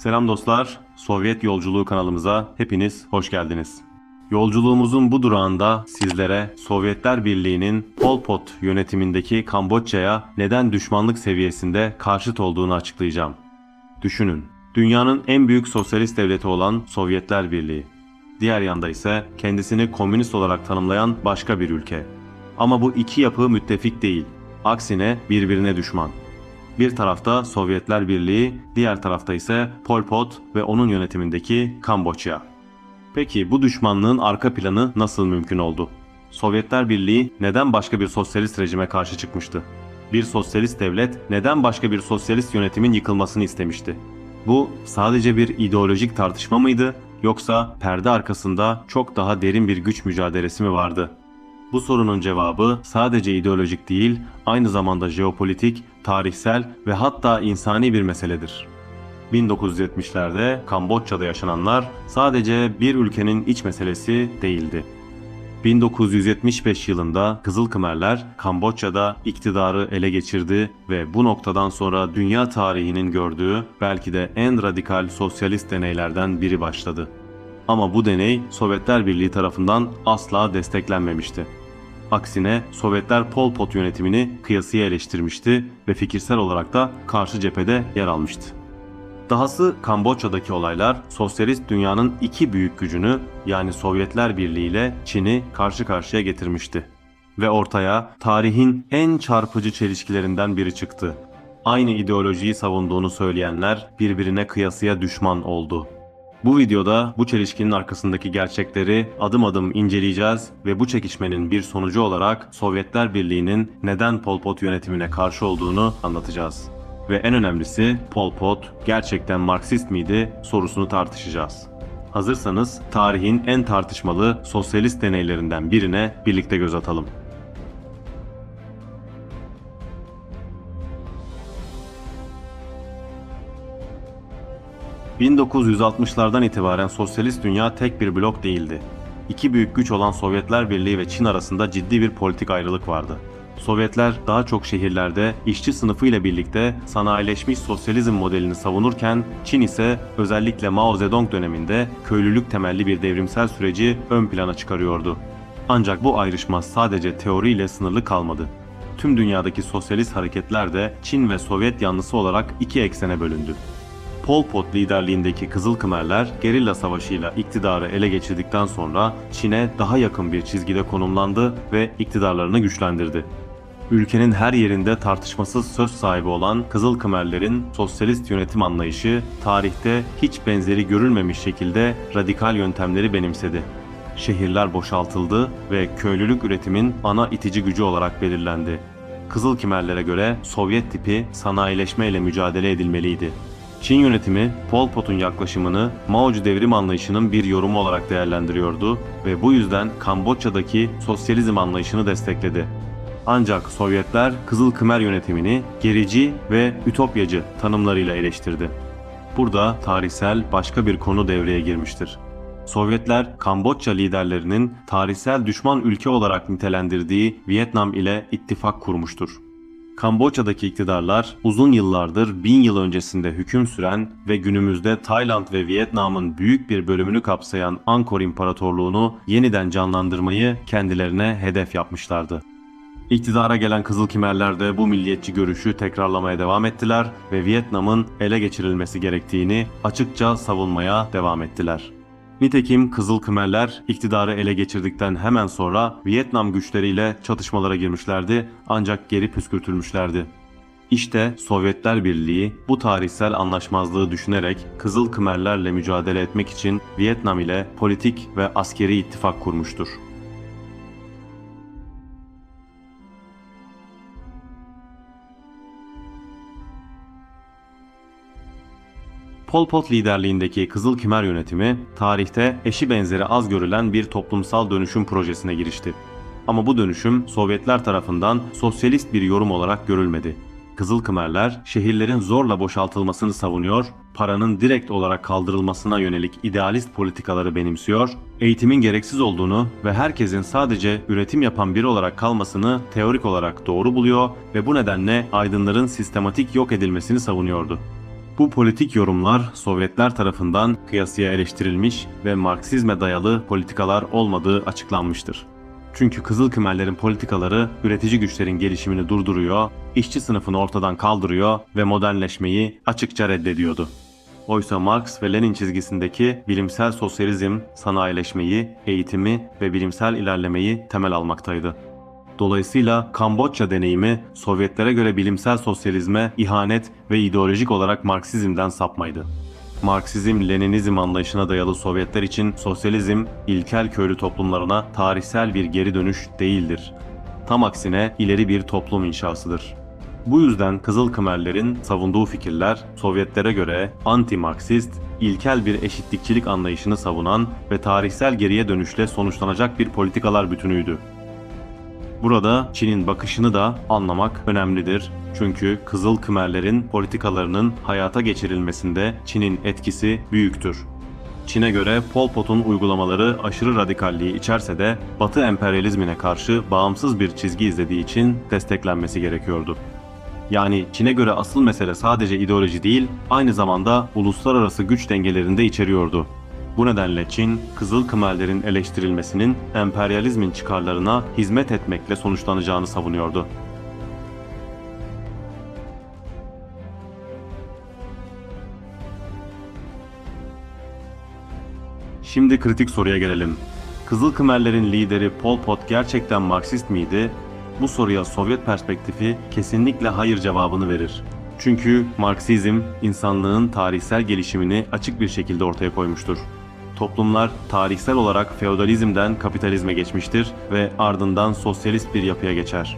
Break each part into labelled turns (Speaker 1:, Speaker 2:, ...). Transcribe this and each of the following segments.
Speaker 1: Selam dostlar, Sovyet Yolculuğu kanalımıza hepiniz hoş geldiniz. Yolculuğumuzun bu durağında sizlere Sovyetler Birliği'nin Pol Pot yönetimindeki Kamboçya'ya neden düşmanlık seviyesinde karşıt olduğunu açıklayacağım. Düşünün, dünyanın en büyük sosyalist devleti olan Sovyetler Birliği. Diğer yanda ise kendisini komünist olarak tanımlayan başka bir ülke. Ama bu iki yapı müttefik değil, aksine birbirine düşman. Bir tarafta Sovyetler Birliği, diğer tarafta ise Pol Pot ve onun yönetimindeki Kamboçya. Peki bu düşmanlığın arka planı nasıl mümkün oldu? Sovyetler Birliği neden başka bir sosyalist rejime karşı çıkmıştı? Bir sosyalist devlet neden başka bir sosyalist yönetimin yıkılmasını istemişti? Bu sadece bir ideolojik tartışma mıydı, yoksa perde arkasında çok daha derin bir güç mücadelesi mi vardı? Bu sorunun cevabı sadece ideolojik değil, aynı zamanda jeopolitik, tarihsel ve hatta insani bir meseledir. 1970'lerde Kamboçya'da yaşananlar sadece bir ülkenin iç meselesi değildi. 1975 yılında Kızıl Khmerler Kamboçya'da iktidarı ele geçirdi ve bu noktadan sonra dünya tarihinin gördüğü belki de en radikal sosyalist deneylerden biri başladı. Ama bu deney Sovyetler Birliği tarafından asla desteklenmemişti. Aksine Sovyetler Pol Pot yönetimini kıyasıya eleştirmişti ve fikirsel olarak da karşı cephede yer almıştı. Dahası Kamboçya'daki olaylar sosyalist dünyanın iki büyük gücünü yani Sovyetler Birliği ile Çin'i karşı karşıya getirmişti. Ve ortaya tarihin en çarpıcı çelişkilerinden biri çıktı. Aynı ideolojiyi savunduğunu söyleyenler birbirine kıyasıya düşman oldu. Bu videoda bu çelişkinin arkasındaki gerçekleri adım adım inceleyeceğiz ve bu çekişmenin bir sonucu olarak Sovyetler Birliği'nin neden Pol Pot yönetimine karşı olduğunu anlatacağız. Ve en önemlisi Pol Pot gerçekten Marksist miydi sorusunu tartışacağız. Hazırsanız tarihin en tartışmalı sosyalist deneylerinden birine birlikte göz atalım. 1960'lardan itibaren sosyalist dünya tek bir blok değildi. İki büyük güç olan Sovyetler Birliği ve Çin arasında ciddi bir politik ayrılık vardı. Sovyetler daha çok şehirlerde işçi sınıfı ile birlikte sanayileşmiş sosyalizm modelini savunurken Çin ise özellikle Mao Zedong döneminde köylülük temelli bir devrimsel süreci ön plana çıkarıyordu. Ancak bu ayrışma sadece teoriyle sınırlı kalmadı. Tüm dünyadaki sosyalist hareketler de Çin ve Sovyet yanlısı olarak iki eksene bölündü. Pol Pot liderliğindeki Kızıl Khmerler gerilla savaşıyla iktidarı ele geçirdikten sonra Çin'e daha yakın bir çizgide konumlandı ve iktidarlarını güçlendirdi. Ülkenin her yerinde tartışmasız söz sahibi olan Kızıl Khmerlerin sosyalist yönetim anlayışı tarihte hiç benzeri görülmemiş şekilde radikal yöntemleri benimsedi. Şehirler boşaltıldı ve köylülük üretimin ana itici gücü olarak belirlendi. Kızıl Khmerlere göre Sovyet tipi sanayileşme ile mücadele edilmeliydi. Çin yönetimi Pol Pot'un yaklaşımını Mao'cu devrim anlayışının bir yorumu olarak değerlendiriyordu ve bu yüzden Kamboçya'daki sosyalizm anlayışını destekledi. Ancak Sovyetler Kızıl Khmer yönetimini gerici ve ütopyacı tanımlarıyla eleştirdi. Burada tarihsel başka bir konu devreye girmiştir. Sovyetler Kamboçya liderlerinin tarihsel düşman ülke olarak nitelendirdiği Vietnam ile ittifak kurmuştur. Kamboçya'daki iktidarlar uzun yıllardır 1000 yıl öncesinde hüküm süren ve günümüzde Tayland ve Vietnam'ın büyük bir bölümünü kapsayan Angkor İmparatorluğunu yeniden canlandırmayı kendilerine hedef yapmışlardı. İktidara gelen Kızıl Khmerler de bu milliyetçi görüşü tekrarlamaya devam ettiler ve Vietnam'ın ele geçirilmesi gerektiğini açıkça savunmaya devam ettiler. Nitekim Kızıl Khmerler iktidarı ele geçirdikten hemen sonra Vietnam güçleriyle çatışmalara girmişlerdi ancak geri püskürtülmüşlerdi. İşte Sovyetler Birliği bu tarihsel anlaşmazlığı düşünerek Kızıl Khmerlerle mücadele etmek için Vietnam ile politik ve askeri ittifak kurmuştur. Pol Pot liderliğindeki Kızıl Khmer yönetimi tarihte eşi benzeri az görülen bir toplumsal dönüşüm projesine girişti. Ama bu dönüşüm Sovyetler tarafından sosyalist bir yorum olarak görülmedi. Kızıl Khmerler şehirlerin zorla boşaltılmasını savunuyor, paranın direkt olarak kaldırılmasına yönelik idealist politikaları benimsiyor, eğitimin gereksiz olduğunu ve herkesin sadece üretim yapan biri olarak kalmasını teorik olarak doğru buluyor ve bu nedenle aydınların sistematik yok edilmesini savunuyordu. Bu politik yorumlar Sovyetler tarafından kıyasıya eleştirilmiş ve Marksizme dayalı politikalar olmadığı açıklanmıştır. Çünkü Kızılkımerlerin politikaları üretici güçlerin gelişimini durduruyor, işçi sınıfını ortadan kaldırıyor ve modernleşmeyi açıkça reddediyordu. Oysa Marx ve Lenin çizgisindeki bilimsel sosyalizm, sanayileşmeyi, eğitimi ve bilimsel ilerlemeyi temel almaktaydı. Dolayısıyla Kamboçya deneyimi Sovyetlere göre bilimsel sosyalizme ihanet ve ideolojik olarak Marksizmden sapmaydı. Marksizm-Leninizm anlayışına dayalı Sovyetler için sosyalizm, ilkel köylü toplumlarına tarihsel bir geri dönüş değildir. Tam aksine ileri bir toplum inşasıdır. Bu yüzden Kızılkımerlerin savunduğu fikirler Sovyetlere göre anti-Marksist, ilkel bir eşitlikçilik anlayışını savunan ve tarihsel geriye dönüşle sonuçlanacak bir politikalar bütünüydü. Burada Çin'in bakışını da anlamak önemlidir. Çünkü Kızılkımerlerin politikalarının hayata geçirilmesinde Çin'in etkisi büyüktür. Çin'e göre Pol Pot'un uygulamaları aşırı radikalliği içerse de Batı emperyalizmine karşı bağımsız bir çizgi izlediği için desteklenmesi gerekiyordu. Yani Çin'e göre asıl mesele sadece ideoloji değil, aynı zamanda uluslararası güç dengelerini de içeriyordu. Bu nedenle Çin, Kızılkımerlerin eleştirilmesinin emperyalizmin çıkarlarına hizmet etmekle sonuçlanacağını savunuyordu. Şimdi kritik soruya gelelim. Kızılkımerlerin lideri Pol Pot gerçekten Marksist miydi? Bu soruya Sovyet perspektifi kesinlikle hayır cevabını verir. Çünkü Marksizm, insanlığın tarihsel gelişimini açık bir şekilde ortaya koymuştur. Toplumlar tarihsel olarak feodalizmden kapitalizme geçmiştir ve ardından sosyalist bir yapıya geçer.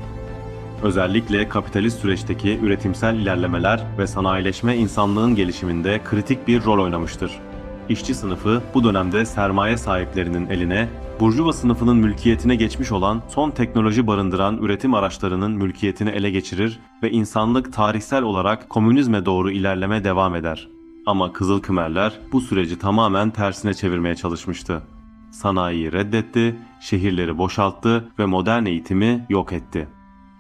Speaker 1: Özellikle kapitalist süreçteki üretimsel ilerlemeler ve sanayileşme insanlığın gelişiminde kritik bir rol oynamıştır. İşçi sınıfı bu dönemde sermaye sahiplerinin eline, burjuva sınıfının mülkiyetine geçmiş olan son teknoloji barındıran üretim araçlarının mülkiyetini ele geçirir ve insanlık tarihsel olarak komünizme doğru ilerleme devam eder. Ama Kızılkımerler bu süreci tamamen tersine çevirmeye çalışmıştı. Sanayiyi reddetti, şehirleri boşalttı ve modern eğitimi yok etti.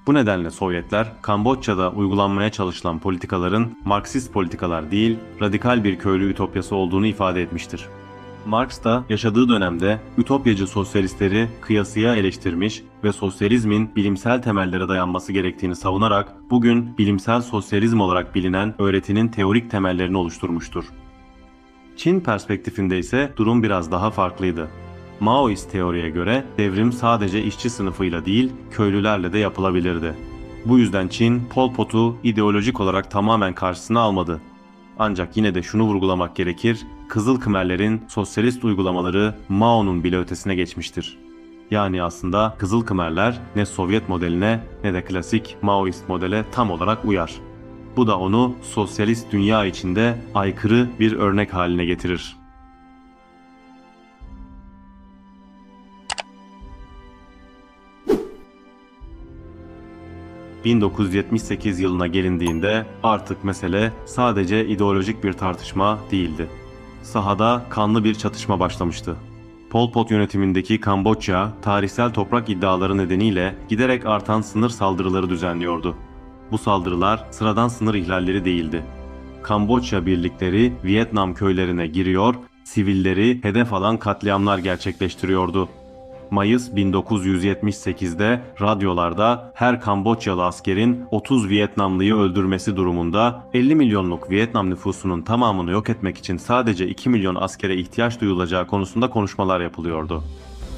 Speaker 1: Bu nedenle Sovyetler, Kamboçya'da uygulanmaya çalışılan politikaların Marksist politikalar değil, radikal bir köylü ütopyası olduğunu ifade etmiştir. Marx da yaşadığı dönemde ütopyacı sosyalistleri kıyasıya eleştirmiş ve sosyalizmin bilimsel temellere dayanması gerektiğini savunarak bugün bilimsel sosyalizm olarak bilinen öğretinin teorik temellerini oluşturmuştur. Çin perspektifinde ise durum biraz daha farklıydı. Maoist teoriye göre devrim sadece işçi sınıfıyla değil, köylülerle de yapılabilirdi. Bu yüzden Çin, Pol Pot'u ideolojik olarak tamamen karşısına almadı. Ancak yine de şunu vurgulamak gerekir, Kızılkımerlerin sosyalist uygulamaları Mao'nun bile ötesine geçmiştir. Yani aslında Kızılkımerler ne Sovyet modeline ne de klasik Maoist modele tam olarak uyar. Bu da onu sosyalist dünya içinde aykırı bir örnek haline getirir. ...1978 yılına gelindiğinde artık mesele sadece ideolojik bir tartışma değildi. Sahada kanlı bir çatışma başlamıştı. Pol Pot yönetimindeki Kamboçya, tarihsel toprak iddiaları nedeniyle giderek artan sınır saldırıları düzenliyordu. Bu saldırılar sıradan sınır ihlalleri değildi. Kamboçya birlikleri Vietnam köylerine giriyor, sivilleri hedef alan katliamlar gerçekleştiriyordu. Mayıs 1978'de radyolarda her Kamboçyalı askerin 30 Vietnamlıyı öldürmesi durumunda 50 milyonluk Vietnam nüfusunun tamamını yok etmek için sadece 2 milyon askere ihtiyaç duyulacağı konusunda konuşmalar yapılıyordu.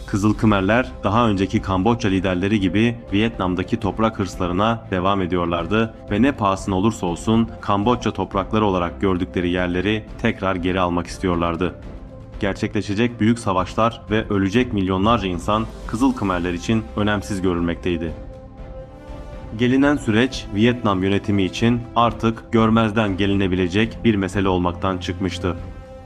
Speaker 1: Kızılkımerler daha önceki Kamboçya liderleri gibi Vietnam'daki toprak hırslarına devam ediyorlardı ve ne pahasına olursa olsun Kamboçya toprakları olarak gördükleri yerleri tekrar geri almak istiyorlardı. Gerçekleşecek büyük savaşlar ve ölecek milyonlarca insan Kızılkımerler için önemsiz görülmekteydi. Gelinen süreç Vietnam yönetimi için artık görmezden gelinebilecek bir mesele olmaktan çıkmıştı.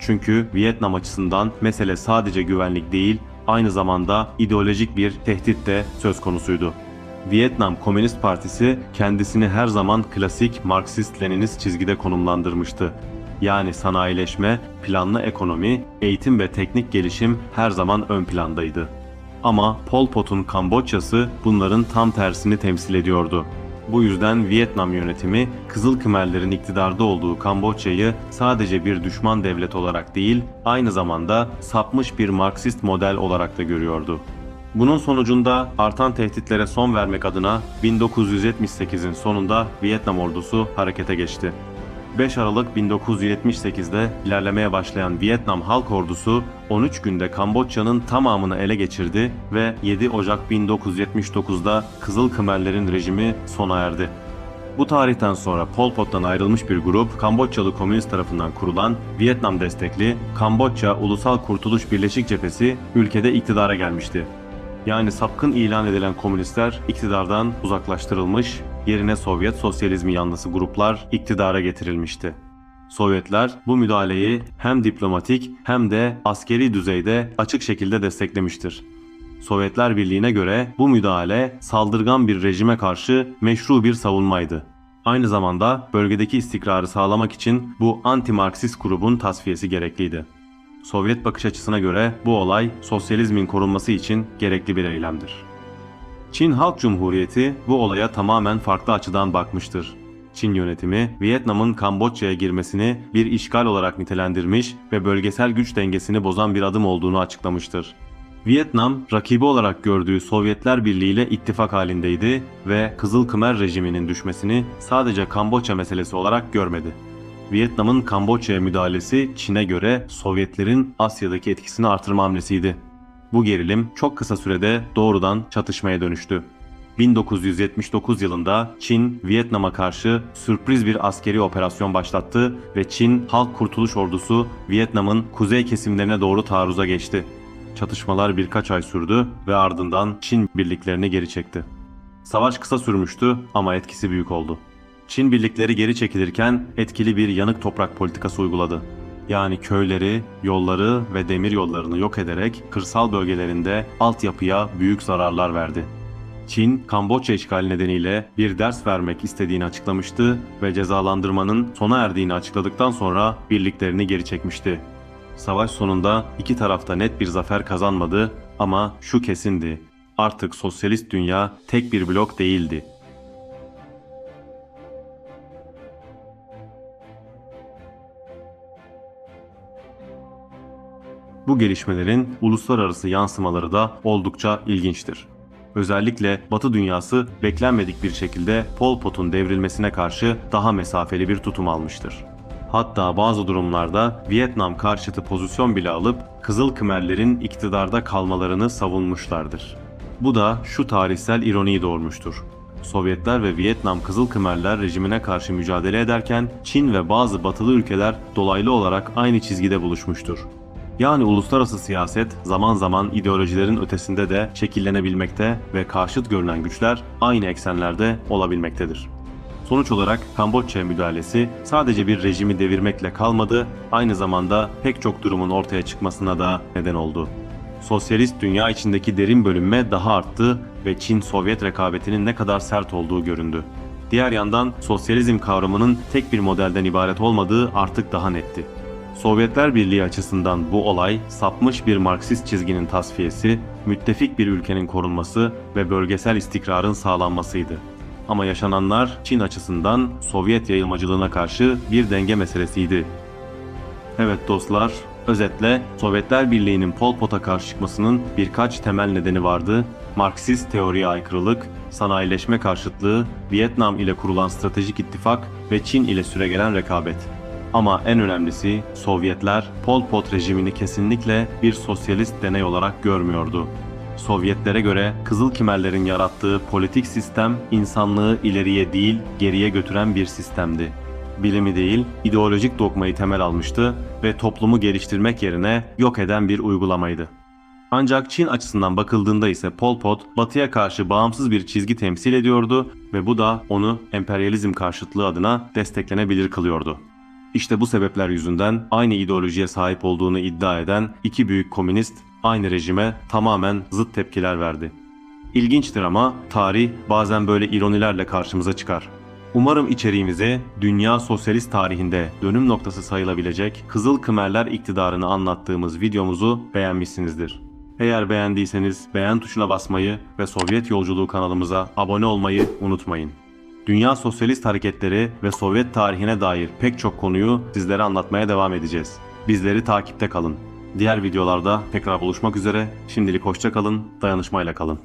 Speaker 1: Çünkü Vietnam açısından mesele sadece güvenlik değil, aynı zamanda ideolojik bir tehdit de söz konusuydu. Vietnam Komünist Partisi kendisini her zaman klasik Marksist-Leninist çizgide konumlandırmıştı. Yani sanayileşme, planlı ekonomi, eğitim ve teknik gelişim her zaman ön plandaydı. Ama Pol Pot'un Kamboçya'sı bunların tam tersini temsil ediyordu. Bu yüzden Vietnam yönetimi Kızıl Khmerlerin iktidarda olduğu Kamboçya'yı sadece bir düşman devlet olarak değil, aynı zamanda sapmış bir Marksist model olarak da görüyordu. Bunun sonucunda artan tehditlere son vermek adına 1978'in sonunda Vietnam ordusu harekete geçti. 5 Aralık 1978'de ilerlemeye başlayan Vietnam Halk Ordusu 13 günde Kamboçya'nın tamamını ele geçirdi ve 7 Ocak 1979'da Kızıl Khmerlerin rejimi sona erdi. Bu tarihten sonra Pol Pot'tan ayrılmış bir grup Kamboçyalı Komünist tarafından kurulan Vietnam destekli Kamboçya Ulusal Kurtuluş Birleşik Cephesi ülkede iktidara gelmişti. Yani sapkın ilan edilen komünistler iktidardan uzaklaştırılmış, yerine Sovyet sosyalizmi yanlısı gruplar iktidara getirilmişti. Sovyetler bu müdahaleyi hem diplomatik hem de askeri düzeyde açık şekilde desteklemiştir. Sovyetler Birliği'ne göre bu müdahale saldırgan bir rejime karşı meşru bir savunmaydı. Aynı zamanda bölgedeki istikrarı sağlamak için bu anti-Marksist grubun tasfiyesi gerekliydi. Sovyet bakış açısına göre bu olay sosyalizmin korunması için gerekli bir eylemdir. Çin Halk Cumhuriyeti bu olaya tamamen farklı açıdan bakmıştır. Çin yönetimi Vietnam'ın Kamboçya'ya girmesini bir işgal olarak nitelendirmiş ve bölgesel güç dengesini bozan bir adım olduğunu açıklamıştır. Vietnam, rakibi olarak gördüğü Sovyetler Birliği ile ittifak halindeydi ve Kızıl Khmer rejiminin düşmesini sadece Kamboçya meselesi olarak görmedi. Vietnam'ın Kamboçya'ya müdahalesi Çin'e göre Sovyetlerin Asya'daki etkisini artırma hamlesiydi. Bu gerilim çok kısa sürede doğrudan çatışmaya dönüştü. 1979 yılında Çin, Vietnam'a karşı sürpriz bir askeri operasyon başlattı ve Çin Halk Kurtuluş Ordusu Vietnam'ın kuzey kesimlerine doğru taarruza geçti. Çatışmalar birkaç ay sürdü ve ardından Çin birliklerini geri çekti. Savaş kısa sürmüştü ama etkisi büyük oldu. Çin birlikleri geri çekilirken etkili bir yanık toprak politikası uyguladı. Yani köyleri, yolları ve demir yollarını yok ederek kırsal bölgelerinde altyapıya büyük zararlar verdi. Çin, Kamboçya işgali nedeniyle bir ders vermek istediğini açıklamıştı ve cezalandırmanın sona erdiğini açıkladıktan sonra birliklerini geri çekmişti. Savaş sonunda iki taraf da net bir zafer kazanmadı ama şu kesindi: artık sosyalist dünya tek bir blok değildi. Bu gelişmelerin uluslararası yansımaları da oldukça ilginçtir. Özellikle Batı dünyası beklenmedik bir şekilde Pol Pot'un devrilmesine karşı daha mesafeli bir tutum almıştır. Hatta bazı durumlarda Vietnam karşıtı pozisyon bile alıp Kızıl Khmerlerin iktidarda kalmalarını savunmuşlardır. Bu da şu tarihsel ironiyi doğurmuştur. Sovyetler ve Vietnam Kızıl Khmerler rejimine karşı mücadele ederken Çin ve bazı batılı ülkeler dolaylı olarak aynı çizgide buluşmuştur. Yani uluslararası siyaset zaman zaman ideolojilerin ötesinde de şekillenebilmekte ve karşıt görünen güçler aynı eksenlerde olabilmektedir. Sonuç olarak Kamboçya müdahalesi sadece bir rejimi devirmekle kalmadı, aynı zamanda pek çok durumun ortaya çıkmasına da neden oldu. Sosyalist dünya içindeki derin bölünme daha arttı ve Çin-Sovyet rekabetinin ne kadar sert olduğu göründü. Diğer yandan sosyalizm kavramının tek bir modelden ibaret olmadığı artık daha netti. Sovyetler Birliği açısından bu olay sapmış bir Marksist çizginin tasfiyesi, müttefik bir ülkenin korunması ve bölgesel istikrarın sağlanmasıydı. Ama yaşananlar Çin açısından Sovyet yayılmacılığına karşı bir denge meselesiydi. Evet dostlar, özetle Sovyetler Birliği'nin Pol Pot'a karşı çıkmasının birkaç temel nedeni vardı. Marksist teoriye aykırılık, sanayileşme karşıtlığı, Vietnam ile kurulan stratejik ittifak ve Çin ile süregelen rekabet. Ama en önemlisi Sovyetler Pol Pot rejimini kesinlikle bir sosyalist deney olarak görmüyordu. Sovyetlere göre Kızıl Khmerlerin yarattığı politik sistem insanlığı ileriye değil geriye götüren bir sistemdi. Bilimi değil ideolojik dogmayı temel almıştı ve toplumu geliştirmek yerine yok eden bir uygulamaydı. Ancak Çin açısından bakıldığında ise Pol Pot Batı'ya karşı bağımsız bir çizgi temsil ediyordu ve bu da onu emperyalizm karşıtlığı adına desteklenebilir kılıyordu. İşte bu sebepler yüzünden aynı ideolojiye sahip olduğunu iddia eden iki büyük komünist aynı rejime tamamen zıt tepkiler verdi. İlginçtir ama tarih bazen böyle ironilerle karşımıza çıkar. Umarım içeriğimize dünya sosyalist tarihinde dönüm noktası sayılabilecek Kızıl Khmerler iktidarını anlattığımız videomuzu beğenmişsinizdir. Eğer beğendiyseniz beğen tuşuna basmayı ve Sovyet Yolculuğu kanalımıza abone olmayı unutmayın. Dünya sosyalist hareketleri ve Sovyet tarihine dair pek çok konuyu sizlere anlatmaya devam edeceğiz. Bizleri takipte kalın. Diğer videolarda tekrar buluşmak üzere. Şimdilik hoşça kalın, dayanışmayla kalın.